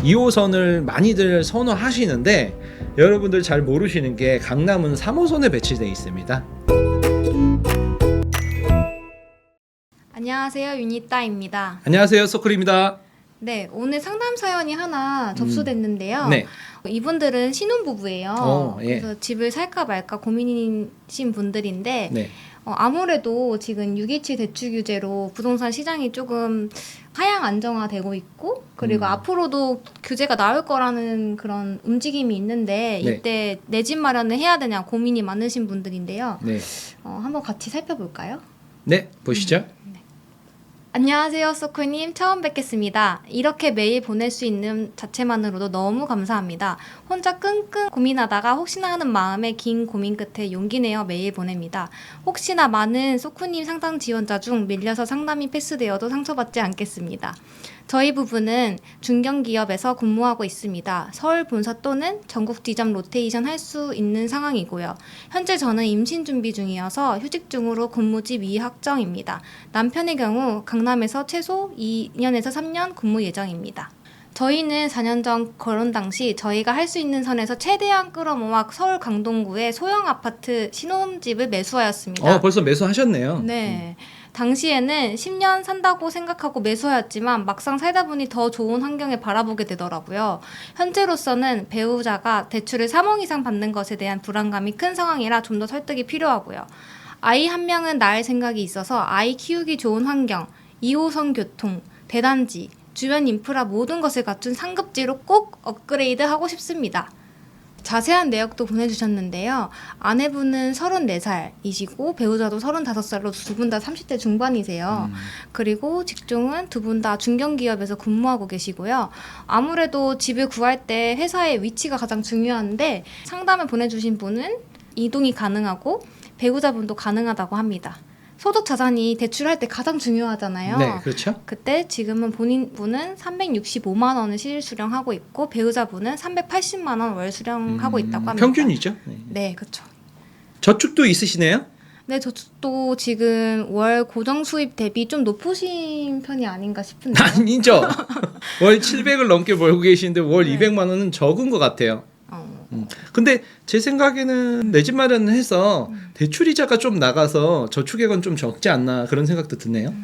2호선을 많이들 선호하시는데 여러분들 잘 모르시는 게 강남은 3호선에 배치되어 있습니다. 안녕하세요, 유니따입니다. 안녕하세요, 서클입니다. 네, 오늘 상담 사연이 하나 접수됐는데요. 네. 이분들은 신혼부부예요. 예. 그래서 집을 살까 말까 고민이신 분들인데 네. 아무래도 지금 627 대출 규제로 부동산 시장이 조금 하향 안정화되고 있고 그리고 앞으로도 규제가 나올 거라는 그런 움직임이 있는데 네. 이때 내 집 마련을 해야 되냐 고민이 많으신 분들인데요. 네. 한번 같이 살펴볼까요? 네, 보시죠. 안녕하세요, 소크님. 처음 뵙겠습니다. 이렇게 메일 보낼 수 있는 자체만으로도 너무 감사합니다. 혼자 끙끙 고민하다가 혹시나 하는 마음에 긴 고민 끝에 용기 내어 메일 보냅니다. 혹시나 많은 소크님 상담 지원자 중 밀려서 상담이 패스되어도 상처받지 않겠습니다. 저희 부부는 중견기업에서 근무하고 있습니다. 서울 본사 또는 전국 지점 로테이션 할 수 있는 상황이고요. 현재 저는 임신 준비 중이어서 휴직 중으로 근무지 미확정입니다. 남편의 경우 강남에서 최소 2년에서 3년 근무 예정입니다. 저희는 4년 전 결혼 당시 저희가 할 수 있는 선에서 최대한 끌어모아 서울 강동구의 소형 아파트 신혼집을 매수하였습니다. 벌써 매수하셨네요. 네. 당시에는 10년 산다고 생각하고 매수하였지만 막상 살다 보니 더 좋은 환경을 바라보게 되더라고요. 현재로서는 배우자가 대출을 3억 이상 받는 것에 대한 불안감이 큰 상황이라 좀 더 설득이 필요하고요. 아이 한 명은 낳을 생각이 있어서 아이 키우기 좋은 환경, 2호선 교통, 대단지, 주변 인프라 모든 것을 갖춘 상급지로 꼭 업그레이드 하고 싶습니다. 자세한 내역도 보내주셨는데요. 아내분은 34살이시고 배우자도 35살로 두 분 다 30대 중반이세요. 그리고 직종은 두 분 다 중견기업에서 근무하고 계시고요. 아무래도 집을 구할 때 회사의 위치가 가장 중요한데 상담을 보내주신 분은 이동이 가능하고 배우자분도 가능하다고 합니다. 소득 자산이 대출할 때 가장 중요하잖아요. 네, 그렇죠. 그때 지금은 본인분은 365만 원을 실수령하고 있고 배우자분은 380만 원 월 수령하고 있다고 합니다. 평균이죠. 네. 네, 그렇죠. 저축도 있으시네요? 네, 저도 지금 월 고정 수입 대비 좀 높으신 편이 아닌가 싶은데요. 아니죠. 월 700을 넘게 벌고 계시는데 월 네. 200만 원은 적은 것 같아요. 근데 제 생각에는 내 집 마련을 해서 대출이자가 좀 나가서 저축액은 좀 적지 않나 그런 생각도 드네요.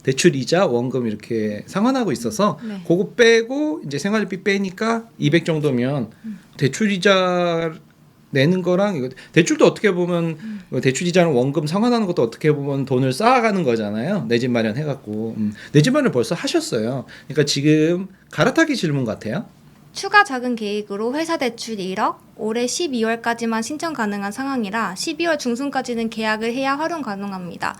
대출이자 원금 이렇게 상환하고 있어서 네. 그거 빼고 이제 생활비 빼니까 200 정도면 대출이자 내는 거랑 이거 대출도 어떻게 보면 대출이자는 원금 상환하는 것도 어떻게 보면 돈을 쌓아가는 거잖아요. 내 집 마련 해갖고 내 집 마련 벌써 하셨어요. 그러니까 지금 갈아타기 질문 같아요. 추가 자금 계획으로 회사 대출 1억, 올해 12월까지만 신청 가능한 상황이라 12월 중순까지는 계약을 해야 활용 가능합니다.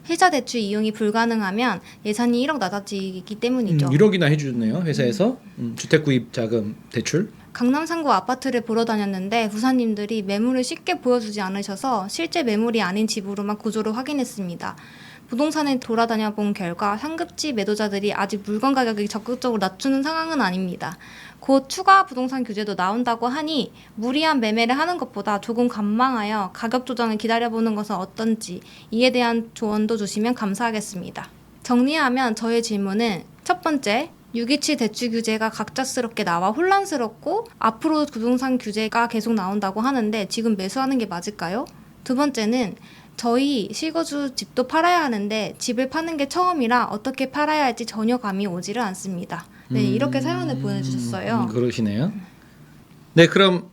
회사 대출 이용이 불가능하면 예산이 1억 낮아지기 때문이죠. 1억이나 해주네요. 회사에서 주택 구입 자금 대출. 강남 상구 아파트를 보러 다녔는데 부사님들이 매물을 쉽게 보여주지 않으셔서 실제 매물이 아닌 집으로만 구조를 확인했습니다. 부동산에 돌아다녀 본 결과 상급지 매도자들이 아직 물건 가격을 적극적으로 낮추는 상황은 아닙니다. 곧 추가 부동산 규제도 나온다고 하니 무리한 매매를 하는 것보다 조금 관망하여 가격 조정을 기다려보는 것은 어떤지 이에 대한 조언도 주시면 감사하겠습니다. 정리하면 저의 질문은 첫 번째, 627 대출 규제가 갑작스럽게 나와 혼란스럽고 앞으로 부동산 규제가 계속 나온다고 하는데 지금 매수하는 게 맞을까요? 두 번째는 저희 실거주 집도 팔아야 하는데 집을 파는 게 처음이라 어떻게 팔아야 할지 전혀 감이 오지를 않습니다. 네, 이렇게 사연을 보내주셨어요. 그러시네요. 네, 그럼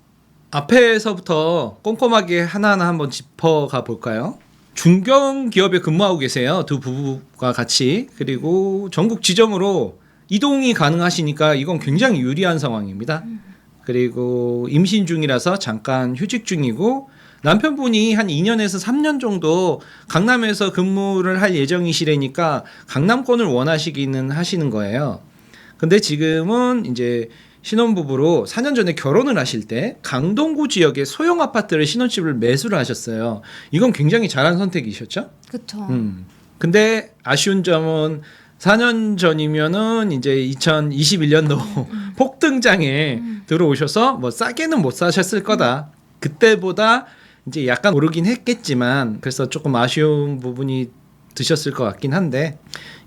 앞에서부터 꼼꼼하게 하나하나 한번 짚어가 볼까요? 중견기업에 근무하고 계세요. 두 부부가 같이. 그리고 전국 지점으로 이동이 가능하시니까 이건 굉장히 유리한 상황입니다. 그리고 임신 중이라서 잠깐 휴직 중이고 남편분이 한 2년에서 3년 정도 강남에서 근무를 할 예정이시라니까 강남권을 원하시기는 하시는 거예요. 근데 지금은 이제 신혼부부로 4년 전에 결혼을 하실 때 강동구 지역의 소형 아파트를 신혼집을 매수를 하셨어요. 이건 굉장히 잘한 선택이셨죠? 그렇죠. 근데 아쉬운 점은 4년 전이면은 이제 2021년도 폭등장에 들어오셔서 뭐 싸게는 못 사셨을 거다. 그때보다 이제 약간 오르긴 했겠지만 그래서 조금 아쉬운 부분이 드셨을 것 같긴 한데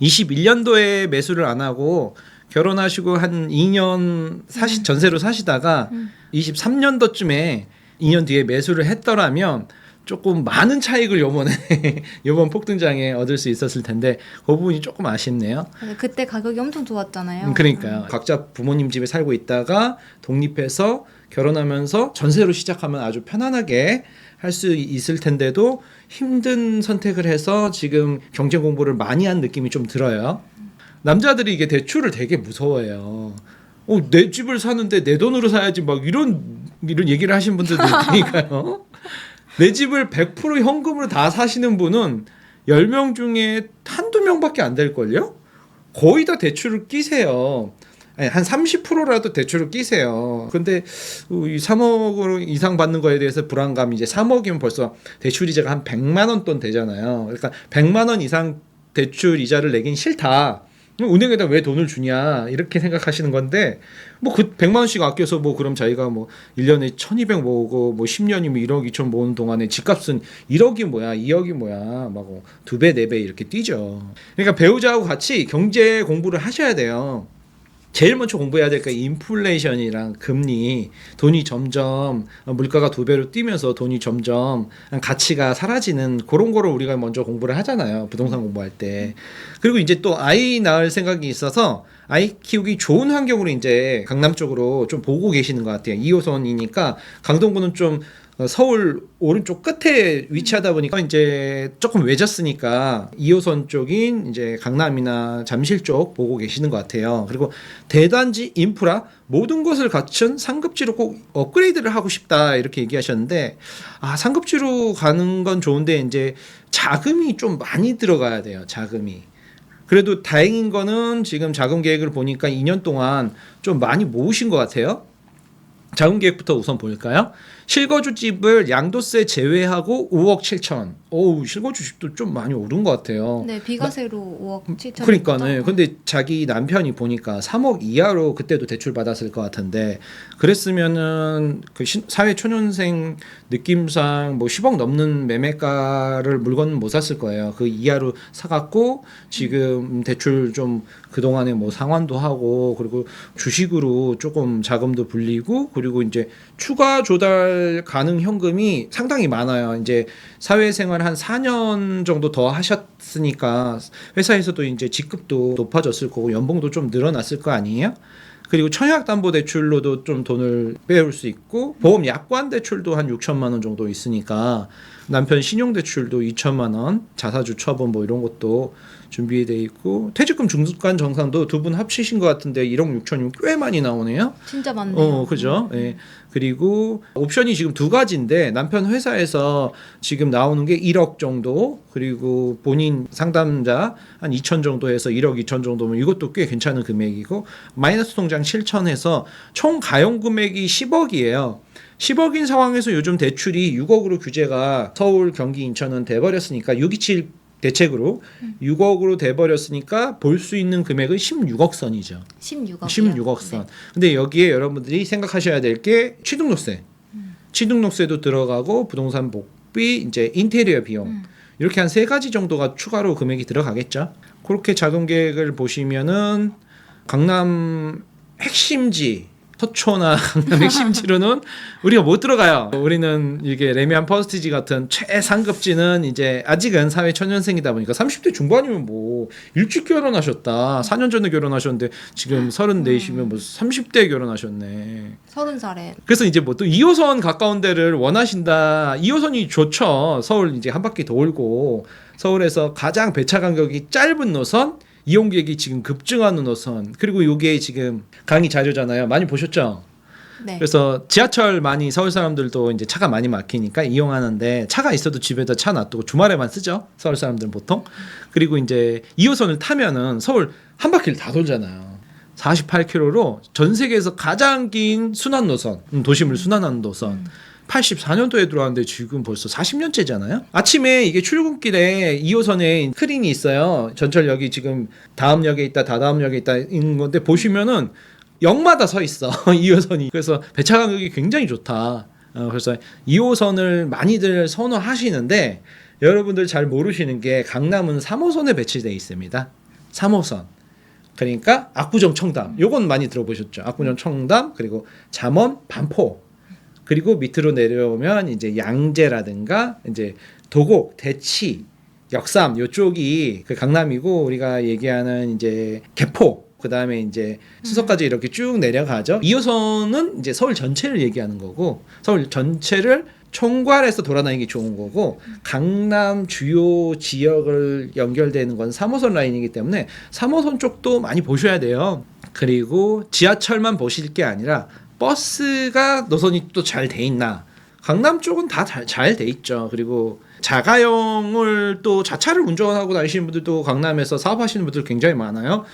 21년도에 매수를 안 하고 결혼하시고 한 2년 전세로 사시다가 23년도쯤에 2년 뒤에 매수를 했더라면 조금 많은 차익을 요번에 요번 폭등장에 얻을 수 있었을 텐데 그 부분이 조금 아쉽네요. 그때 가격이 엄청 좋았잖아요. 그러니까요. 각자 부모님 집에 살고 있다가 독립해서 결혼하면서 전세로 시작하면 아주 편안하게 할 수 있을 텐데도 힘든 선택을 해서 지금 경제 공부를 많이 한 느낌이 좀 들어요. 남자들이 이게 대출을 되게 무서워해요. 내 집을 사는데 내 돈으로 사야지 막 이런 얘기를 하신 분들도 있으니까요. 내 집을 100% 현금으로 다 사시는 분은 10명 중에 한두 명밖에 안 될걸요? 거의 다 대출을 끼세요. 아니, 한 30%라도 대출을 끼세요. 근데 이 3억 이상 받는 거에 대해서 불안감이 이제 3억이면 벌써 대출 이자가 한 100만 원 돈 되잖아요. 그러니까 100만 원 이상 대출 이자를 내긴 싫다. 은행에다 왜 돈을 주냐 이렇게 생각하시는 건데 뭐 그 100만 원씩 아껴서 뭐 그럼 자기가 뭐 1년에 1200 모으고 뭐 10년이면 1억 2천 모으는 동안에 집값은 1억이 뭐야 2억이 뭐야 막 2배 4배 이렇게 뛰죠. 그러니까 배우자하고 같이 경제 공부를 하셔야 돼요. 제일 먼저 공부해야 될 게 인플레이션이랑 금리, 돈이 점점 물가가 2배로 뛰면서 돈이 점점 가치가 사라지는 그런 거를 우리가 먼저 공부를 하잖아요. 부동산 공부할 때. 그리고 이제 또 아이 낳을 생각이 있어서 아이 키우기 좋은 환경으로 이제 강남 쪽으로 좀 보고 계시는 것 같아요. 2호선이니까 강동구는 좀 서울 오른쪽 끝에 위치하다 보니까 이제 조금 외졌으니까 2호선 쪽인 이제 강남이나 잠실 쪽 보고 계시는 것 같아요. 그리고 대단지 인프라 모든 것을 갖춘 상급지로 꼭 업그레이드를 하고 싶다 이렇게 얘기하셨는데 상급지로 가는 건 좋은데 이제 자금이 좀 많이 들어가야 돼요. 자금이. 그래도 다행인 거는 지금 자금 계획을 보니까 2년 동안 좀 많이 모으신 것 같아요. 자금 계획부터 우선 볼까요? 실거주 집을 양도세 제외하고 5억 7천. 실거주 집도 좀 많이 오른 것 같아요. 네, 비과세로 5억 7천. 그러니까네. 근데 자기 남편이 보니까 3억 이하로 그때도 대출 받았을 것 같은데 그랬으면은 그 사회 초년생 느낌상 뭐 10억 넘는 매매가를 물건은 못 샀을 거예요. 그 이하로 사갖고 지금 대출 좀 그동안에 뭐 상환도 하고 그리고 주식으로 조금 자금도 불리고 그리고 이제 추가 조달 가능 현금이 상당히 많아요. 이제 사회생활 한 4년 정도 더 하셨으니까 회사에서도 이제 직급도 높아졌을 거고 연봉도 좀 늘어났을 거 아니에요? 그리고 청약담보대출로도 좀 돈을 빼올 수 있고 보험 약관 대출도 한 6천만 원 정도 있으니까 남편 신용대출도 2천만 원, 자사주 처분 뭐 이런 것도 준비돼 있고 퇴직금 중간 정산도 두 분 합치신 것 같은데 1억 6천이면 꽤 많이 나오네요. 진짜 많네요. 그죠? 예. 그리고 옵션이 지금 두 가지인데 남편 회사에서 지금 나오는 게 1억 정도 그리고 본인 상담자 한 2천 정도 해서 1억 2천 정도면 이것도 꽤 괜찮은 금액이고 마이너스 통장 7천 해서 총 가용 금액이 10억이에요. 10억인 상황에서 요즘 대출이 6억으로 규제가 서울, 경기, 인천은 돼버렸으니까 627 대책으로 6억으로 돼버렸으니까 볼 수 있는 금액은 16억 선이죠. 16억 선. 네. 근데 여기에 여러분들이 생각하셔야 될 게 취등록세. 취등록세도 들어가고 부동산 복비, 이제 인테리어 비용. 이렇게 한 3가지 정도가 추가로 금액이 들어가겠죠. 그렇게 자금 계획을 보시면은 강남 핵심지 서초나 강남 핵심지로는 우리가 못 들어가요. 우리는 이게 레미안 퍼스티지 같은 최상급지는 이제 아직은 사회 초년생이다 보니까 30대 중반이면 뭐 일찍 결혼하셨다. 4년 전에 결혼하셨는데 지금 34이시면 뭐 30대에 결혼하셨네. 30살에. 그래서 이제 뭐 또 2호선 가까운 데를 원하신다. 2호선이 좋죠. 서울 이제 한 바퀴 돌고 서울에서 가장 배차 간격이 짧은 노선 이용객이 지금 급증하는 노선 그리고 이게 지금 강의 자료잖아요. 많이 보셨죠? 네. 그래서 지하철 많이 서울 사람들도 이제 차가 많이 막히니까 이용하는데 차가 있어도 집에다 차 놔두고 주말에만 쓰죠. 서울 사람들은 보통. 그리고 이제 2호선을 타면은 서울 한 바퀴를 다 돌잖아요. 48km로 전 세계에서 가장 긴 순환 노선, 도심을 순환하는 노선. 84년도에 들어왔는데 지금 벌써 40년째잖아요. 아침에 이게 출근길에 2호선에 크린이 있어요. 전철역이 지금 다음 역에 있다, 다다음 역에 있다 있는 건데 보시면은 역마다 서 있어. 2호선이. 그래서 배차 간격이 굉장히 좋다. 그래서 2호선을 많이들 선호하시는데 여러분들 잘 모르시는 게 강남은 3호선에 배치되어 있습니다. 3호선. 그러니까 압구정 청담. 요건 많이 들어보셨죠. 압구정 청담 그리고 잠원 반포. 그리고 밑으로 내려오면 이제 양재라든가 이제 도곡, 대치, 역삼 요쪽이 그 강남이고 우리가 얘기하는 이제 개포 그다음에 이제 수서까지 이렇게 쭉 내려가죠. 2호선은 이제 서울 전체를 얘기하는 거고 서울 전체를 총괄해서 돌아다니기 좋은 거고 강남 주요 지역을 연결되는 건 3호선 라인이기 때문에 3호선 쪽도 많이 보셔야 돼요. 그리고 지하철만 보실 게 아니라 버스가 노선이 또 잘 돼 있나? 강남 쪽은 다 잘 돼 있죠. 그리고 자가용을 또 자차를 운전하고 다니시는 분들도 강남에서 사업하시는 분들 굉장히 많아요.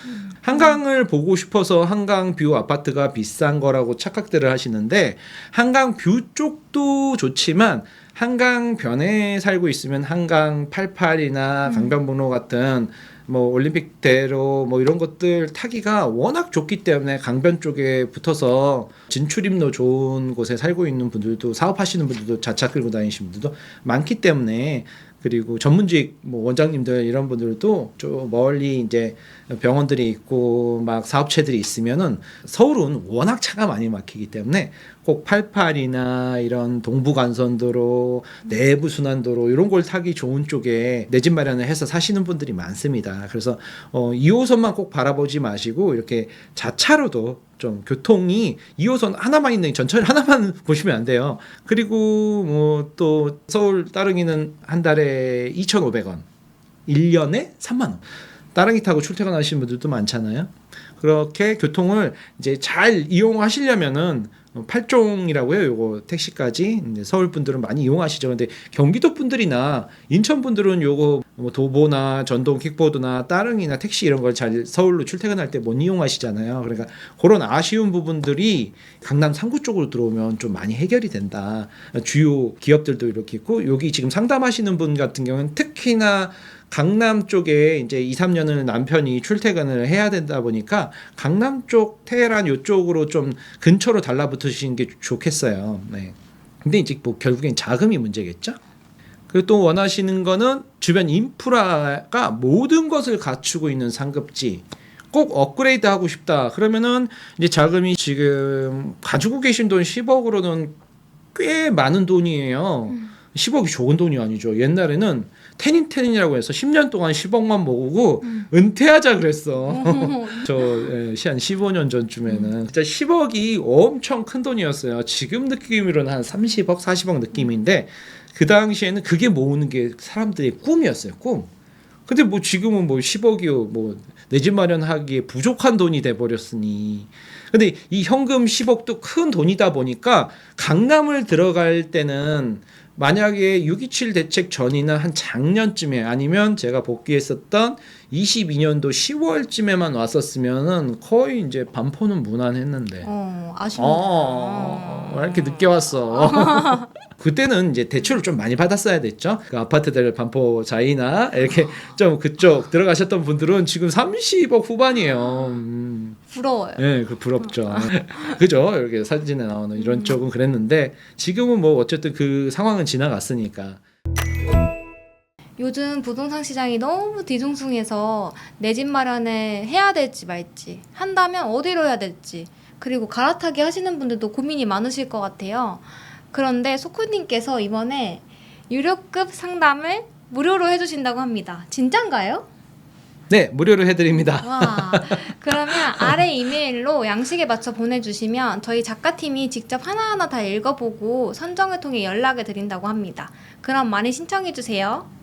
한강을 보고 싶어서 한강 뷰 아파트가 비싼 거라고 착각들을 하시는데 한강 뷰 쪽도 좋지만 한강변에 살고 있으면 한강 88이나 강변북로 같은 뭐 올림픽대로 뭐 이런 것들 타기가 워낙 좋기 때문에 강변 쪽에 붙어서 진출입로 좋은 곳에 살고 있는 분들도 사업하시는 분들도 자차 끌고 다니시는 분들도 많기 때문에 그리고 전문직 뭐 원장님들 이런 분들도 좀 멀리 이제 병원들이 있고 막 사업체들이 있으면은 서울은 워낙 차가 많이 막히기 때문에 꼭 88이나 이런 동부간선도로 내부순환도로 이런 걸 타기 좋은 쪽에 내 집 마련을 해서 사시는 분들이 많습니다. 그래서 2호선만 꼭 바라보지 마시고 이렇게 자차로도 좀 교통이 2호선 하나만 있는 전철 하나만 보시면 안 돼요. 그리고 뭐 또 서울 따릉이는 한 달에 2,500원, 1년에 3만 원. 따릉이 타고 출퇴근하시는 분들도 많잖아요. 그렇게 교통을 이제 잘 이용하시려면은 8종이라고 해요. 요거 택시까지 이제 서울 분들은 많이 이용하시죠. 근데 경기도 분들이나 인천 분들은 요거 뭐 도보나 전동 킥보드나 따릉이나 택시 이런 걸 잘 서울로 출퇴근할 때 못 이용하시잖아요. 그러니까 그런 아쉬운 부분들이 강남 3구 쪽으로 들어오면 좀 많이 해결이 된다. 주요 기업들도 이렇게 있고 여기 지금 상담하시는 분 같은 경우는 특히나 강남 쪽에 이제 2, 3년을 남편이 출퇴근을 해야 된다 보니까 강남 쪽, 테헤란 이쪽으로 좀 근처로 달라붙으시는 게 좋겠어요. 네. 근데 이제 뭐 결국엔 자금이 문제겠죠. 그리고 또 원하시는 거는 주변 인프라가 모든 것을 갖추고 있는 상급지. 꼭 업그레이드 하고 싶다. 그러면은 이제 자금이 지금 가지고 계신 돈 10억으로는 꽤 많은 돈이에요. 10억이 좋은 돈이 아니죠. 옛날에는 태닝이라고 해서 10년 동안 10억만 모으고 은퇴하자 그랬어. 저 한 15년 전쯤에는 진짜 10억이 엄청 큰 돈이었어요. 지금 느낌으로는 한 30억, 40억 느낌인데 그 당시에는 그게 모으는 게 사람들의 꿈이었어요. 꿈. 근데 뭐 지금은 뭐 10억이 뭐 내 집 마련하기에 부족한 돈이 돼 버렸으니. 근데 이 현금 10억도 큰 돈이다 보니까 강남을 들어갈 때는 만약에 6.27 대책 전이나 한 작년쯤에 아니면 제가 복귀했었던 22년도 10월쯤에만 왔었으면은 거의 이제 반포는 무난했는데. 아쉽네요. 왜 이렇게 늦게 왔어? 그때는 이제 대출을 좀 많이 받았어야 됐죠. 그 아파트들 반포 자이나 이렇게 좀 그쪽 들어가셨던 분들은 지금 30억 후반이에요. 부러워요. 네, 그 부럽죠. 그죠? 이렇게 사진에 나오는 이런 쪽은 그랬는데 지금은 뭐 어쨌든 그 상황은 지나갔으니까. 요즘 부동산 시장이 너무 뒤숭숭해서 내 집 마련을 해야 될지 말지, 한다면 어디로 해야 될지, 그리고 갈아타기 하시는 분들도 고민이 많으실 것 같아요. 그런데 소쿠님께서 이번에 유료급 상담을 무료로 해주신다고 합니다. 진짠가요? 네, 무료로 해드립니다. 와, 그러면 아래 이메일로 양식에 맞춰 보내주시면 저희 작가팀이 직접 하나하나 다 읽어보고 선정을 통해 연락을 드린다고 합니다. 그럼 많이 신청해주세요.